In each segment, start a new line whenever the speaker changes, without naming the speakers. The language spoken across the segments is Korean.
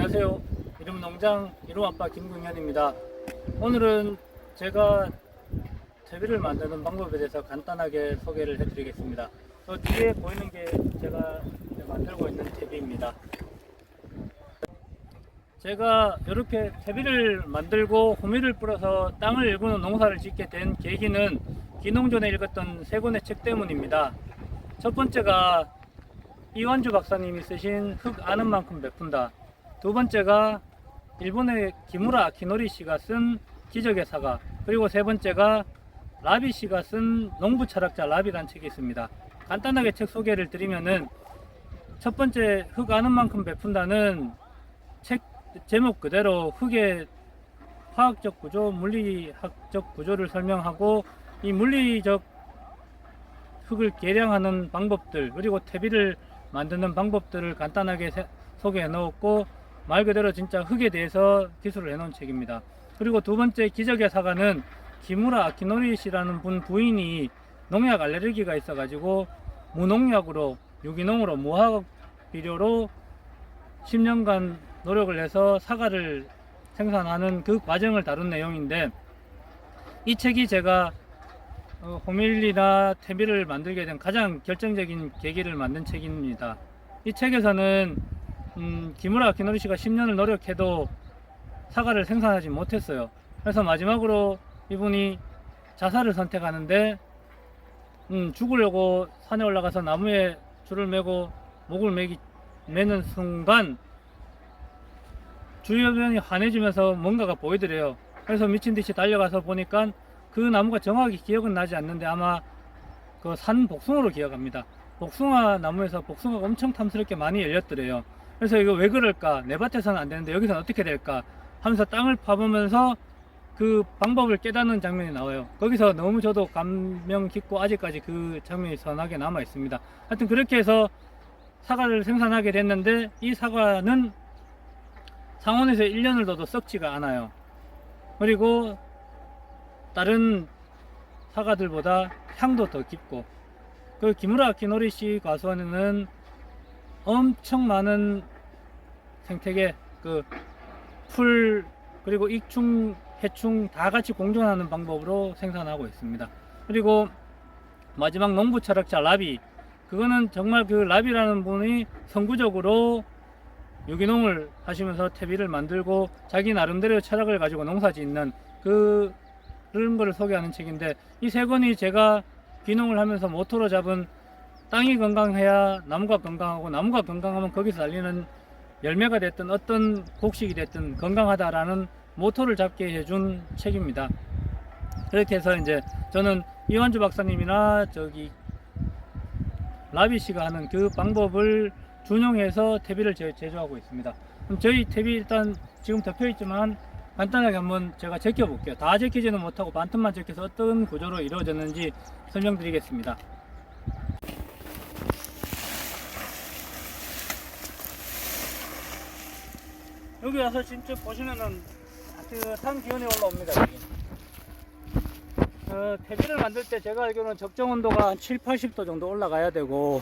안녕하세요. 이름농장 이름아빠 김궁현입니다. 오늘은 제가 퇴비를 만드는 방법에 대해서 간단하게 소개를 해드리겠습니다. 저 뒤에 보이는 게 제가 만들고 있는 퇴비입니다. 제가 이렇게 퇴비를 만들고 호미를 뿌려서 땅을 일구는 농사를 짓게 된 계기는 기농전에 읽었던 세 권의 책 때문입니다. 첫 번째가 이완주 박사님이 쓰신 흙 아는 만큼 베푼다. 두 번째가 일본의 기무라 아키노리 씨가 쓴 기적의 사과. 그리고 세 번째가 라비 씨가 쓴 농부 철학자 라비라는 책이 있습니다. 간단하게 책 소개를 드리면은 첫 번째 흙 아는 만큼 베푼다는 책 제목 그대로 흙의 화학적 구조, 물리학적 구조를 설명하고 이 물리적 흙을 계량하는 방법들 그리고 퇴비를 만드는 방법들을 간단하게 소개해 놓았고 말 그대로 진짜 흙에 대해서 기술을 해 놓은 책입니다. 그리고 두 번째 기적의 사과는 기무라 아키노리 씨라는 분 부인이 농약 알레르기가 있어 가지고 무농약으로 유기농으로 무화학 비료로 10년간 노력을 해서 사과를 생산하는 그 과정을 다룬 내용인데 이 책이 제가 호밀이나 퇴비를 만들게 된 가장 결정적인 계기를 만든 책입니다. 이 책에서는 기무라 아키노리 씨가 10년을 노력해도 사과를 생산하지 못했어요. 그래서 마지막으로 이분이 자살을 선택하는데 죽으려고 산에 올라가서 나무에 줄을 매고 목을 매는 순간 주변이 환해지면서 뭔가가 보이더래요. 그래서 미친듯이 달려가서 보니까 그 나무가 정확히 기억은 나지 않는데 아마 그 산 복숭아로 기억합니다. 복숭아 나무에서 복숭아가 엄청 탐스럽게 많이 열렸더래요. 그래서 이거 왜 그럴까? 내 밭에서는 안 되는데 여기서는 어떻게 될까? 하면서 땅을 파보면서 그 방법을 깨닫는 장면이 나와요. 거기서 너무 저도 감명 깊고 아직까지 그 장면이 선하게 남아 있습니다. 하여튼 그렇게 해서 사과를 생산하게 됐는데 이 사과는 상온에서 1년을 둬도 썩지가 않아요. 그리고 다른 사과들보다 향도 더 깊고 그 기무라 아키노리 씨 과수원에는 엄청 많은 생태계 그 풀 그리고 익충 해충 다 같이 공존하는 방법으로 생산하고 있습니다. 그리고 마지막 농부 철학자 라비, 그거는 정말 그 라비라는 분이 선구적으로 유기농을 하시면서 퇴비를 만들고 자기 나름대로 철학을 가지고 농사 짓는 그런 거를 소개하는 책인데 이 세 권이 제가 귀농을 하면서 모토로 잡은 땅이 건강해야 나무가 건강하고 나무가 건강하면 거기서 달리는 열매가 됐든 어떤 곡식이 됐든 건강하다라는 모토를 잡게 해준 책입니다. 그렇게 해서 이제 저는 이완주 박사님이나 저기 라비 씨가 하는 그 방법을 준용해서 퇴비를 제조하고 있습니다. 그럼 저희 퇴비 일단 지금 덮여 있지만 간단하게 한번 제가 제껴 볼게요. 다 제끼지는 못하고 반틈만 제껴서 어떤 구조로 이루어졌는지 설명드리겠습니다. 여기 와서 진짜 보시면은 따뜻한 기온이 올라옵니다. 퇴비를 만들 때 제가 알기로는 적정 온도가 한 7, 80도 정도 올라가야 되고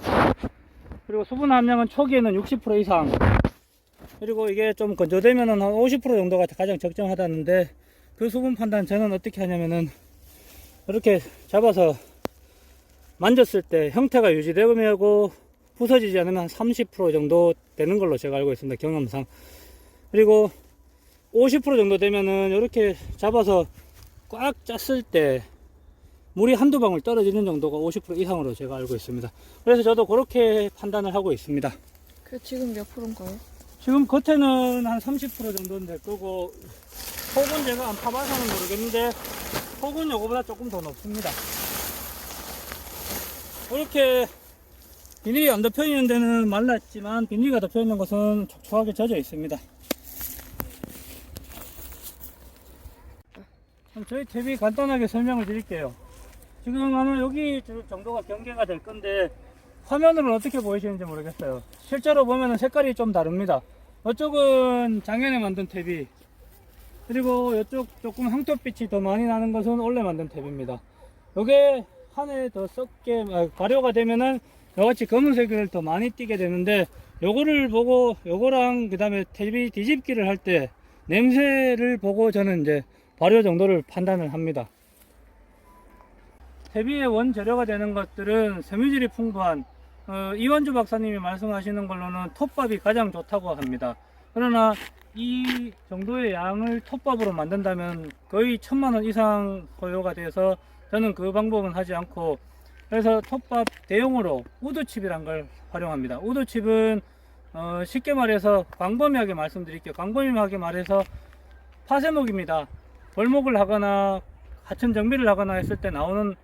그리고 수분 함량은 초기에는 60% 이상 그리고 이게 좀 건조되면은 한 50% 정도가 가장 적정하다는데 그 수분 판단 저는 어떻게 하냐면은 이렇게 잡아서 만졌을 때 형태가 유지되고 부서지지 않으면 한 30% 정도 되는 걸로 제가 알고 있습니다. 경험상. 그리고 50% 정도 되면은 이렇게 잡아서 꽉 짰을 때 물이 한두 방울 떨어지는 정도가 50% 이상으로 제가 알고 있습니다. 그래서 저도 그렇게 판단을 하고 있습니다.
그 지금 몇 프로인가요?
지금 겉에는 한 30% 정도는 될 거고 속은 제가 안 파봐서는 모르겠는데 속은 요거보다 조금 더 높습니다. 이렇게 비닐이 안 덮여 있는 데는 말랐지만 비닐이 덮여 있는 곳은 촉촉하게 젖어 있습니다. 그럼 저희 퇴비 간단하게 설명을 드릴게요. 지금 아마 여기 정도가 경계가 될 건데 화면으로는 어떻게 보이시는지 모르겠어요. 실제로 보면 색깔이 좀 다릅니다. 이쪽은 작년에 만든 퇴비, 그리고 이쪽 조금 황토빛이 더 많이 나는 것은 올해 만든 퇴비입니다. 이게 한 해 더 썩게 발효가 되면은 이같이 검은색을 더 많이 띠게 되는데 요거를 보고 요거랑 그 다음에 TV 뒤집기를 할 때 냄새를 보고 저는 이제 발효 정도를 판단을 합니다. 퇴비의 원재료가 되는 것들은 섬유질이 풍부한 이원주 박사님이 말씀하시는 걸로는 톱밥이 가장 좋다고 합니다. 그러나 이 정도의 양을 톱밥으로 만든다면 거의 1000만원 이상 소요가 돼서 저는 그 방법은 하지 않고, 그래서 톱밥 대용으로 우드칩이란 걸 활용합니다. 우드칩은 쉽게 말해서 광범위하게 말씀드릴게요. 광범위하게 말해서 파쇄목입니다. 벌목을 하거나 하천 정비를 하거나 했을 때 나오는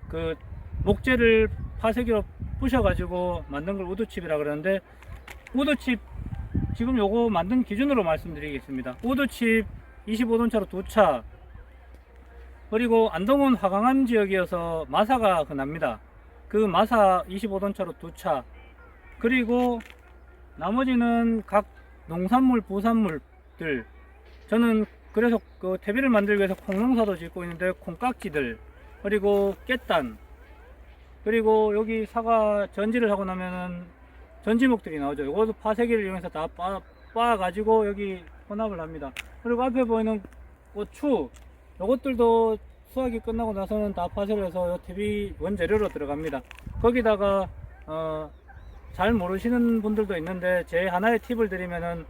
그 목재를 파쇄기로 부셔가지고 만든 걸 우드칩이라 그러는데, 우드칩 지금 요거 만든 기준으로 말씀드리겠습니다. 우드칩 25톤차로 2차, 그리고 안동은 화강암 지역이어서 마사가 납니다. 그 마사 25톤차로 2차, 그리고 나머지는 각 농산물, 부산물들, 저는 그래서 그 퇴비를 만들기 위해서 콩농사도 짓고 있는데 콩깍지들, 그리고 깻단, 그리고 여기 사과 전지를 하고 나면은 전지목들이 나오죠. 이것도 파쇄기를 이용해서 다 빻아가지고 여기 혼합을 합니다. 그리고 앞에 보이는 고추, 이것들도 수확이 끝나고 나서는 다 파쇄를 해서 요 퇴비 원재료로 들어갑니다. 거기다가 잘 모르시는 분들도 있는데 제 하나의 팁을 드리면은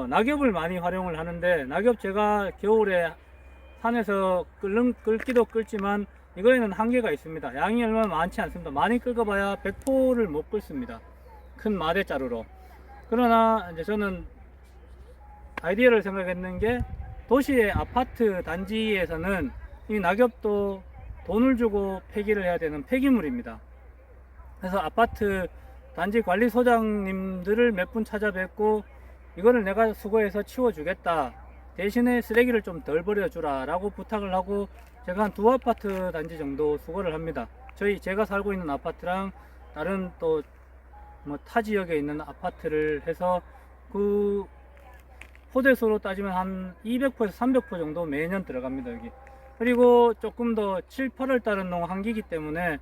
낙엽을 많이 활용을 하는데, 낙엽 제가 겨울에 산에서 끓기도 끓지만 이거에는 한계가 있습니다. 양이 얼마나 많지 않습니다. 많이 끓여봐야 100포를 못 끓습니다. 큰 마대자루로. 그러나 이제 저는 아이디어를 생각했는 게, 도시의 아파트 단지에서는 이 낙엽도 돈을 주고 폐기를 해야 되는 폐기물입니다. 그래서 아파트 단지 관리소장님들을 몇 분 찾아뵙고 이거를 내가 수거해서 치워주겠다, 대신에 쓰레기를 좀 덜 버려주라 라고 부탁을 하고 제가 한 2아파트 단지 정도 수거를 합니다. 제가 살고 있는 아파트랑 다른 또 뭐 타 지역에 있는 아파트를 해서 그 포대수로 따지면 한 200포에서 300포 정도 매년 들어갑니다, 여기. 그리고 조금 더 7, 8월 달은 너무 한기기 때문에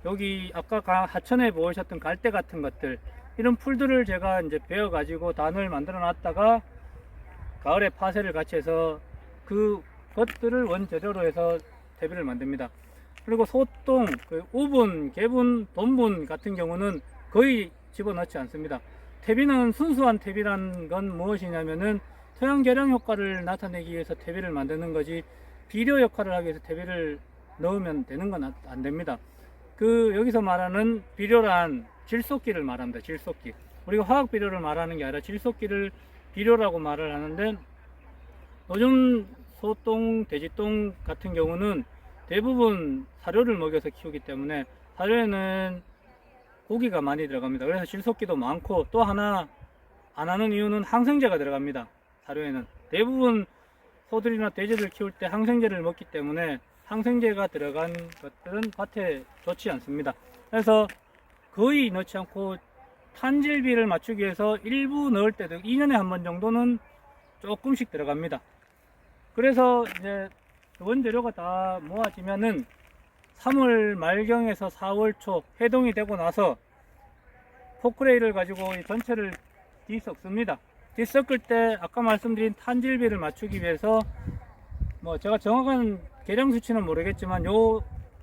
여기 아까 하천에 보이셨던 갈대 같은 것들, 이런 풀들을 제가 이제 베어 가지고 단을 만들어 놨다가 가을에 파쇄를 같이 해서 그 것들을 원재료로 해서 퇴비를 만듭니다. 그리고 소똥, 우분, 개분, 돈분 같은 경우는 거의 집어넣지 않습니다. 퇴비는 순수한 퇴비란 건 무엇이냐면은 토양 개량 효과를 나타내기 위해서 퇴비를 만드는 거지, 비료 역할을 하기 위해서 퇴비를 넣으면 되는 건 안 됩니다. 여기서 말하는 비료란 질소끼를 말합니다. 질소끼. 우리가 화학 비료를 말하는 게 아니라 질소끼를 비료라고 말을 하는데, 요즘 소똥, 돼지똥 같은 경우는 대부분 사료를 먹여서 키우기 때문에 사료에는 고기가 많이 들어갑니다. 그래서 질소끼도 많고, 또 하나 안 하는 이유는 항생제가 들어갑니다. 사료에는 대부분 소들이나 돼지들 키울 때 항생제를 먹기 때문에 항생제가 들어간 것들은 밭에 좋지 않습니다. 그래서 거의 넣지 않고 탄질비를 맞추기 위해서 일부 넣을 때도 2년에 한 번 정도는 조금씩 들어갑니다. 그래서 이제 원재료가 다 모아지면은 3월 말경에서 4월 초 해동이 되고 나서 포크레일을 가지고 이 전체를 뒤섞습니다. 뒤섞을 때 아까 말씀드린 탄질비를 맞추기 위해서 뭐 제가 정확한 계량 수치는 모르겠지만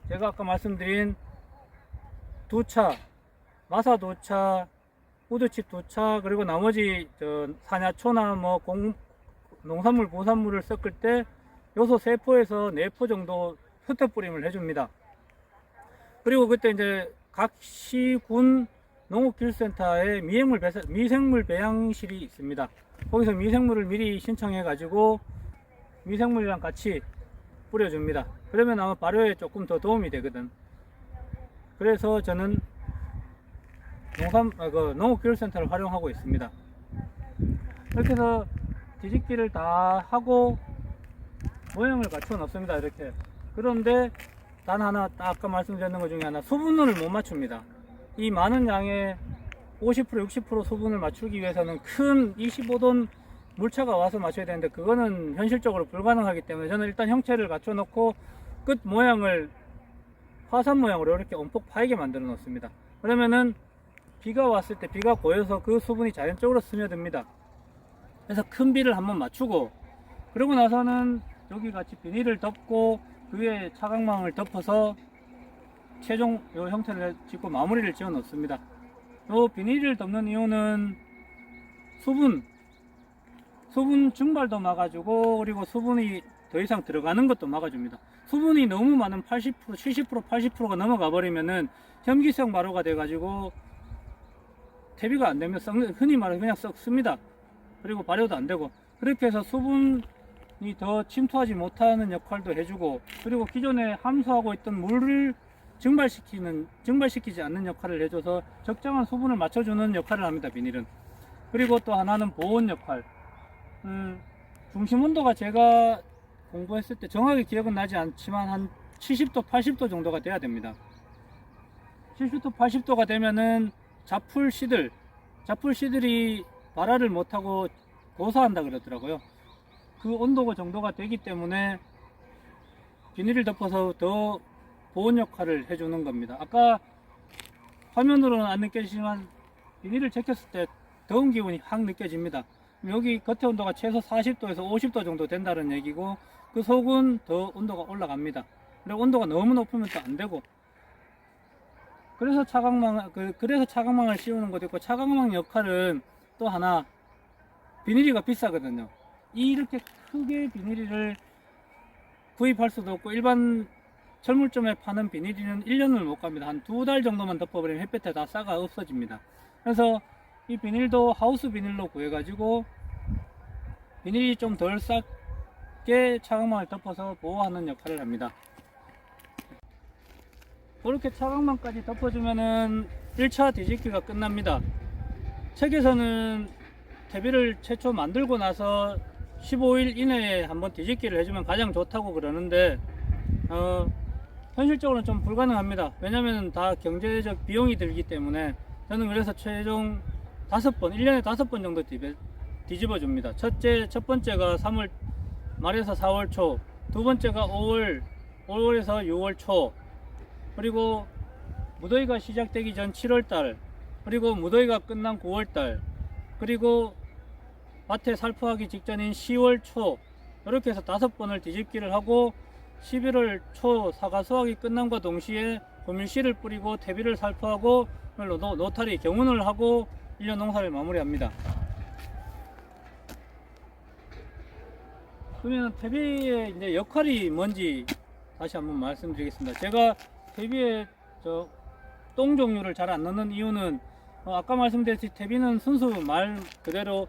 제가 아까 말씀드린 2차, 마사 2차, 우드칩 2차, 그리고 나머지 사냐초나 뭐 농산물, 부산물을 섞을 때 요소 3포에서 4포 정도 흩어 뿌림을 해줍니다. 그리고 그때 이제 각 시군 농업기술센터에 미생물 배양실이 있습니다. 거기서 미생물을 미리 신청해 가지고 미생물이랑 같이 뿌려줍니다. 그러면 아마 발효에 조금 더 도움이 되거든. 그래서 저는 농업기술센터를 활용하고 있습니다. 이렇게 해서 뒤집기를 다 하고 모양을 갖춰 놓습니다. 이렇게. 그런데 단 하나, 아까 말씀드렸는 것 중에 하나, 수분을 못 맞춥니다. 이 많은 양의 50%, 60% 수분을 맞추기 위해서는 큰 25돈 물차가 와서 맞춰야 되는데 그거는 현실적으로 불가능하기 때문에 저는 일단 형체를 갖춰 놓고 끝 모양을 화산 모양으로 이렇게 엄폭 파이게 만들어 놓습니다. 그러면은 비가 왔을 때 비가 고여서 그 수분이 자연적으로 스며듭니다. 그래서 큰 비를 한번 맞추고, 그러고 나서는 여기 같이 비닐을 덮고 그 위에 차광망을 덮어서 최종 요 형태를 짓고 마무리를 지어 놓습니다. 요 비닐을 덮는 이유는 수분 증발도 막아주고, 그리고 수분이 더 이상 들어가는 것도 막아줍니다. 수분이 너무 많은 80%, 70%, 80%가 넘어가 버리면은 현기성 마루가 돼가지고 퇴비가 안 되면 흔히 말해서 그냥 썩습니다. 그리고 발효도 안 되고, 그렇게 해서 수분이 더 침투하지 못하는 역할도 해주고, 그리고 기존에 함수하고 있던 물을 증발시키지 않는 역할을 해줘서 적정한 수분을 맞춰주는 역할을 합니다, 비닐은. 그리고 또 하나는 보온 역할. 중심 온도가 제가 공부했을 때 정확히 기억은 나지 않지만 한 70도, 80도 정도가 돼야 됩니다. 70도, 80도가 되면은 자풀씨들이 발화를 못하고 고사한다 그러더라고요. 그 온도 정도가 되기 때문에 비닐을 덮어서 더 보온 역할을 해주는 겁니다. 아까 화면으로는 안 느껴지지만 비닐을 제꼈을 때 더운 기운이 확 느껴집니다. 여기 겉에 온도가 최소 40도에서 50도 정도 된다는 얘기고, 그 속은 더 온도가 올라갑니다. 그리고 온도가 너무 높으면 또 안 되고, 그래서 차광망을 씌우는 것도 있고, 차광망 역할은 또 하나, 비닐이가 비싸거든요. 이렇게 크게 비닐을 구입할 수도 없고, 일반 철물점에 파는 비닐은 1년을 못 갑니다. 한 2달 정도만 덮어버리면 햇볕에 다 싹아 없어집니다. 그래서 이 비닐도 하우스 비닐로 구해가지고 비닐이 좀 덜 쌌게 차광망을 덮어서 보호하는 역할을 합니다. 그렇게 차광망까지 덮어주면은 1차 뒤집기가 끝납니다. 책에서는 퇴비를 최초 만들고 나서 15일 이내에 한번 뒤집기를 해주면 가장 좋다고 그러는데, 현실적으로는 좀 불가능합니다. 왜냐면 다 경제적 비용이 들기 때문에. 저는 그래서 최종 1년에 5번 정도 뒤집어 줍니다. 첫 번째가 3월 말에서 4월 초, 두 번째가 5월에서 6월 초, 그리고 무더위가 시작되기 전 7월 달, 그리고 무더위가 끝난 9월 달, 그리고 밭에 살포하기 직전인 10월 초, 이렇게 해서 5번을 뒤집기를 하고 11월 초 사과 수확이 끝남과 동시에 고밀씨를 뿌리고 퇴비를 살포하고 노타리 경운을 하고 1년 농사를 마무리합니다. 그러면 퇴비의 이제 역할이 뭔지 다시 한번 말씀드리겠습니다. 제가 퇴비에 똥 종류를 잘 안 넣는 이유는, 아까 말씀드렸듯이 퇴비는 순수 말 그대로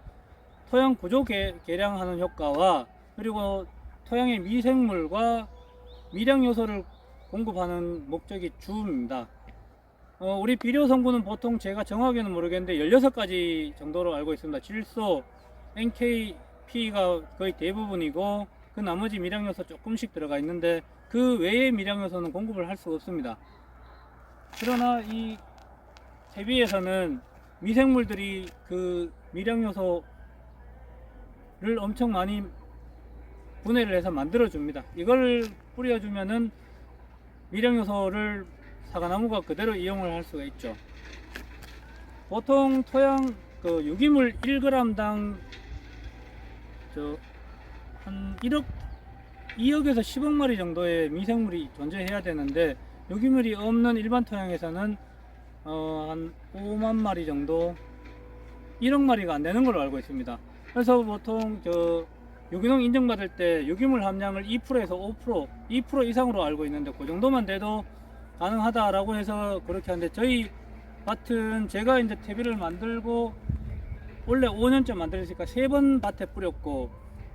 토양 구조 개량하는 효과와, 그리고 토양의 미생물과 미량 요소를 공급하는 목적이 주입니다. 우리 비료 성분은 보통 제가 정확하게는 모르겠는데 16가지 정도로 알고 있습니다. 질소, NKP가 거의 대부분이고, 그 나머지 미량 요소 조금씩 들어가 있는데 그 외의 미량 요소는 공급을 할 수가 없습니다. 그러나 이 퇴비에서는 미생물들이 그 미량 요소를 엄청 많이 분해를 해서 만들어 줍니다. 이걸 뿌려주면은 미량 요소를 사과나무가 그대로 이용을 할 수가 있죠. 보통 토양 유기물 1g당 한 2억에서 10억 마리 정도의 미생물이 존재해야 되는데, 유기물이 없는 일반 토양에서는 한 5만 마리 정도, 1억 마리가 안 되는 걸로 알고 있습니다. 그래서 보통 유기농 인증받을 때 유기물 함량을 2%에서 5%, 2% 이상으로 알고 있는데, 그 정도만 돼도 가능하다라고 해서 그렇게 하는데, 저희 밭은 제가 이제 퇴비를 만들고 원래 5년째 만들었으니까 3번 밭에 뿌렸고,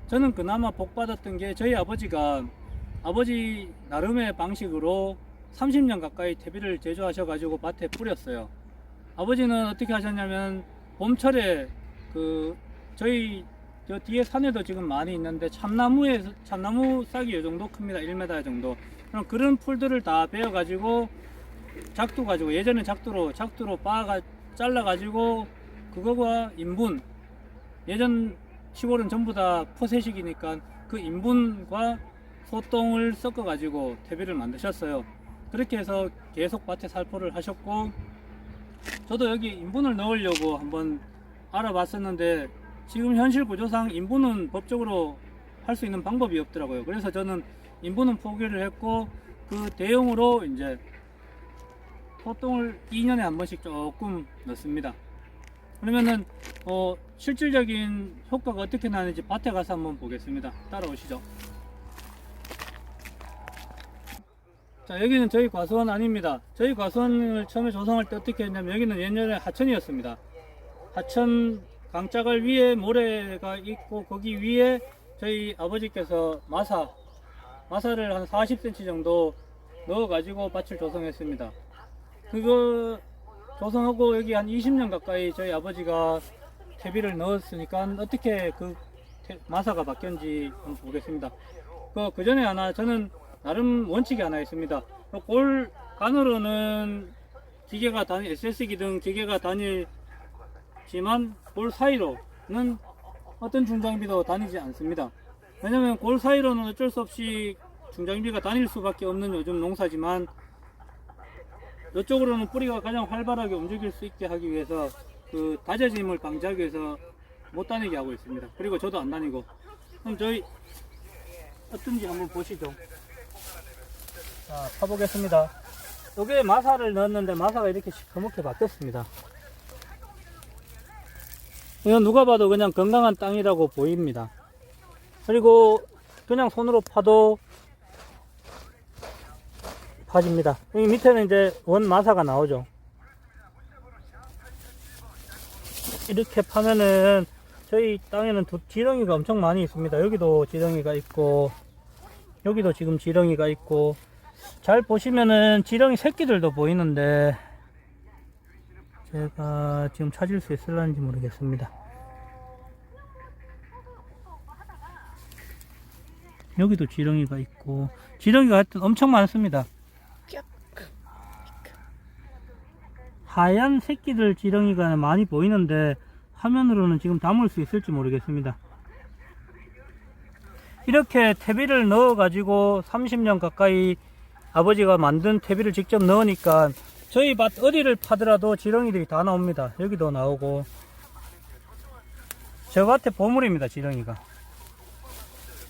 저는 그나마 복 받았던 게 저희 아버지 나름의 방식으로 30년 가까이 퇴비를 제조하셔가지고 밭에 뿌렸어요. 아버지는 어떻게 하셨냐면, 봄철에 저희 뒤에 산에도 지금 많이 있는데 참나무 싹이 이 정도 큽니다. 1m 정도. 그런 풀들을 다 베어 가지고 작두 가지고, 예전에 작두로 잘라 가지고 그거와 인분, 예전 시골은 전부 다 포세식이니까 그 인분과 소똥을 섞어 가지고 퇴비를 만드셨어요. 그렇게 해서 계속 밭에 살포를 하셨고, 저도 여기 인분을 넣으려고 한번 알아봤었는데 지금 현실 구조상 인분은 법적으로 할 수 있는 방법이 없더라고요. 그래서 저는 인분은 포기를 했고 그 대용으로 이제 소똥을 2년에 한 번씩 조금 넣습니다. 그러면은 실질적인 효과가 어떻게 나는지 밭에 가서 한번 보겠습니다. 따라오시죠. 자, 여기는 저희 과수원 아닙니다. 저희 과수원을 처음에 조성할 때 어떻게 했냐면 여기는 옛날에 하천이었습니다. 하천 강짜갈 위에 모래가 있고 거기 위에 저희 아버지께서 마사를 한 40cm 정도 넣어 가지고 밭을 조성했습니다. 그거 조성하고 여기 한 20년 가까이 저희 아버지가 퇴비를 넣었으니까 어떻게 그 마사가 바뀌었는지 한번 보겠습니다. 그 전에 저는 나름 원칙이 하나 있습니다. 골 간으로는 기계가 SS기 등 기계가 다니지만 골 사이로는 어떤 중장비도 다니지 않습니다. 왜냐면 골 사이로는 어쩔 수 없이 중장비가 다닐 수밖에 없는 요즘 농사지만 이쪽으로는 뿌리가 가장 활발하게 움직일 수 있게 하기 위해서 그 다져짐을 방지하기 위해서 못 다니게 하고 있습니다. 그리고 저도 안 다니고. 그럼 저희 어떤지 한번 보시죠. 자, 파보겠습니다. 여기에 마사를 넣었는데 마사가 이렇게 시커멓게 바뀌었습니다. 이건 누가 봐도 그냥 건강한 땅이라고 보입니다. 그리고 그냥 손으로 파도 파집니다. 여기 밑에는 이제 원 마사가 나오죠. 이렇게 파면은 저희 땅에는 지렁이가 엄청 많이 있습니다. 여기도 지렁이가 있고 여기도 지금 지렁이가 있고 잘 보시면은 지렁이 새끼들도 보이는데 제가 지금 찾을 수 있을런지 모르겠습니다. 여기도 지렁이가 있고 지렁이가 하여튼 엄청 많습니다. 하얀 새끼들 지렁이가 많이 보이는데 화면으로는 지금 담을 수 있을지 모르겠습니다. 이렇게 퇴비를 넣어 가지고 30년 가까이 아버지가 만든 퇴비를 직접 넣으니까 저희 밭 어디를 파더라도 지렁이들이 다 나옵니다. 여기도 나오고 저 밭에 보물입니다. 지렁이가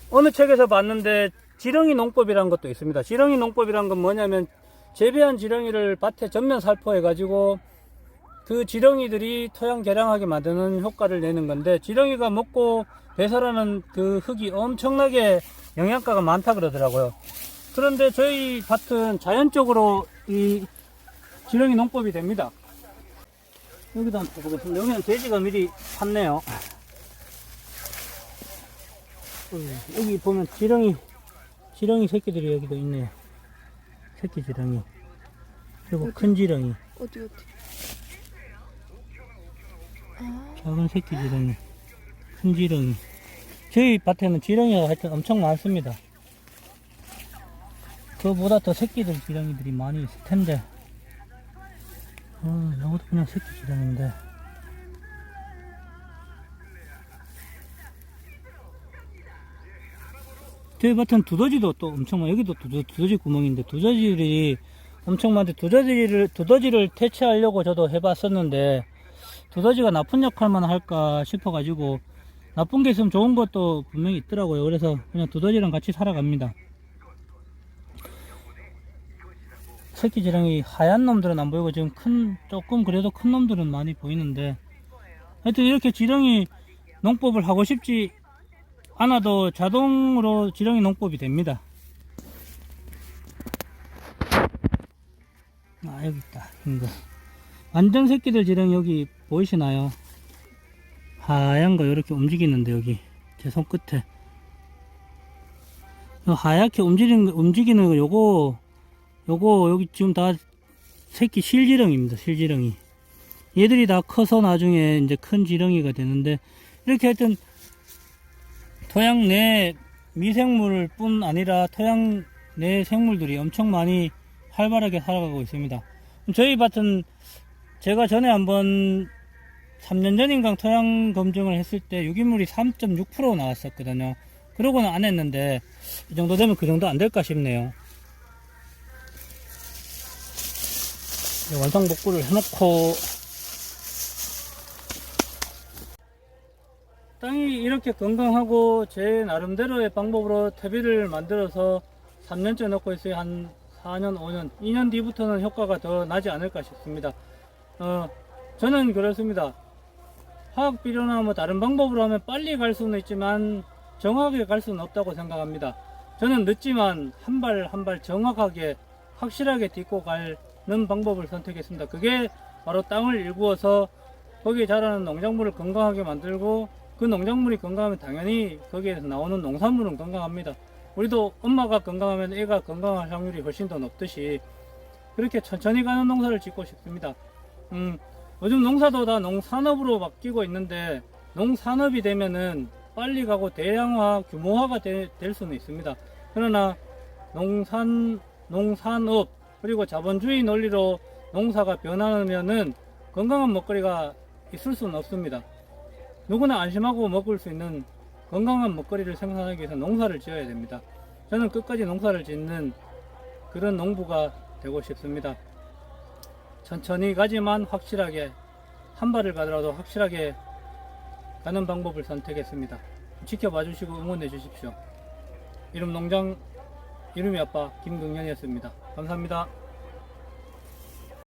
어느 책에서 봤는데 지렁이 농법이라는 것도 있습니다. 지렁이 농법이란 건 뭐냐면 재배한 지렁이를 밭에 전면 살포해 가지고 그 지렁이들이 토양 개량하게 만드는 효과를 내는 건데 지렁이가 먹고 배설하는 그 흙이 엄청나게 영양가가 많다 그러더라고요. 그런데 저희 밭은 자연적으로 이 지렁이 농법이 됩니다. 여기도 한번 보겠습니다. 여기는 돼지가 미리 팠네요. 여기 보면 지렁이 새끼들이 여기도 있네요. 새끼 지렁이 그리고
어디?
큰 지렁이
어디? 아,
작은 새끼 지렁이 큰 지렁이 저희 밭에는 지렁이가 하여튼 엄청 많습니다. 그거보다 더 새끼들 지렁이들이 많이 있을 텐데 이것도 그냥 새끼 지렁인데 저희 밭은 두더지도 또 엄청 많아요. 여기도 두더지 구멍인데 두더지들이 엄청 많은데 두더지를 퇴치하려고 저도 해봤었는데 두더지가 나쁜 역할만 할까 싶어가지고 나쁜 게 있으면 좋은 것도 분명히 있더라고요. 그래서 그냥 두더지랑 같이 살아갑니다. 새끼 지렁이 하얀 놈들은 안 보이고 지금 조금 그래도 큰 놈들은 많이 보이는데 하여튼 이렇게 지렁이 농법을 하고 싶지 않아도 자동으로 지렁이 농법이 됩니다. 여기 있다. 이거 완전 새끼들 지렁이 여기 보이시나요? 하얀 거 이렇게 움직이는데 여기 제 손끝에 하얗게 움직이는 거 요거 여기 지금 다 새끼 실지렁이입니다. 실지렁이 얘들이 다 커서 나중에 이제 큰 지렁이가 되는데 이렇게 하여튼 토양 내 미생물 뿐 아니라 토양 내 생물들이 엄청 많이 활발하게 살아가고 있습니다. 저희 밭은 제가 전에 한번 3년 전인가 토양 검증을 했을 때 유기물이 3.6% 나왔었거든요. 그러고는 안 했는데 이 정도 되면 그 정도 안 될까 싶네요. 완성 복구를 해놓고 땅이 이렇게 건강하고 제 나름대로의 방법으로 퇴비를 만들어서 3년째 넣고 있어요. 한 4년, 5년, 2년 뒤부터는 효과가 더 나지 않을까 싶습니다. 저는 그렇습니다. 화학 비료나 뭐 다른 방법으로 하면 빨리 갈 수는 있지만 정확하게 갈 수는 없다고 생각합니다. 저는 늦지만 한 발 한 발 정확하게 확실하게 딛고 가는 방법을 선택했습니다. 그게 바로 땅을 일구어서 거기에 자라는 농작물을 건강하게 만들고 그 농작물이 건강하면 당연히 거기에서 나오는 농산물은 건강합니다. 우리도 엄마가 건강하면 애가 건강할 확률이 훨씬 더 높듯이 그렇게 천천히 가는 농사를 짓고 싶습니다. 요즘 농사도 다 농산업으로 바뀌고 있는데 농산업이 되면은 빨리 가고 대량화, 규모화가 될 수는 있습니다. 그러나 농산업 그리고 자본주의 논리로 농사가 변하면은 건강한 먹거리가 있을 수는 없습니다. 누구나 안심하고 먹을 수 있는 건강한 먹거리를 생산하기 위해서 농사를 지어야 됩니다. 저는 끝까지 농사를 짓는 그런 농부가 되고 싶습니다. 천천히 가지만 확실하게 한 발을 가더라도 확실하게 가는 방법을 선택했습니다. 지켜봐 주시고 응원해 주십시오. 이름 농장 이름이 아빠 김동현이었습니다. 감사합니다.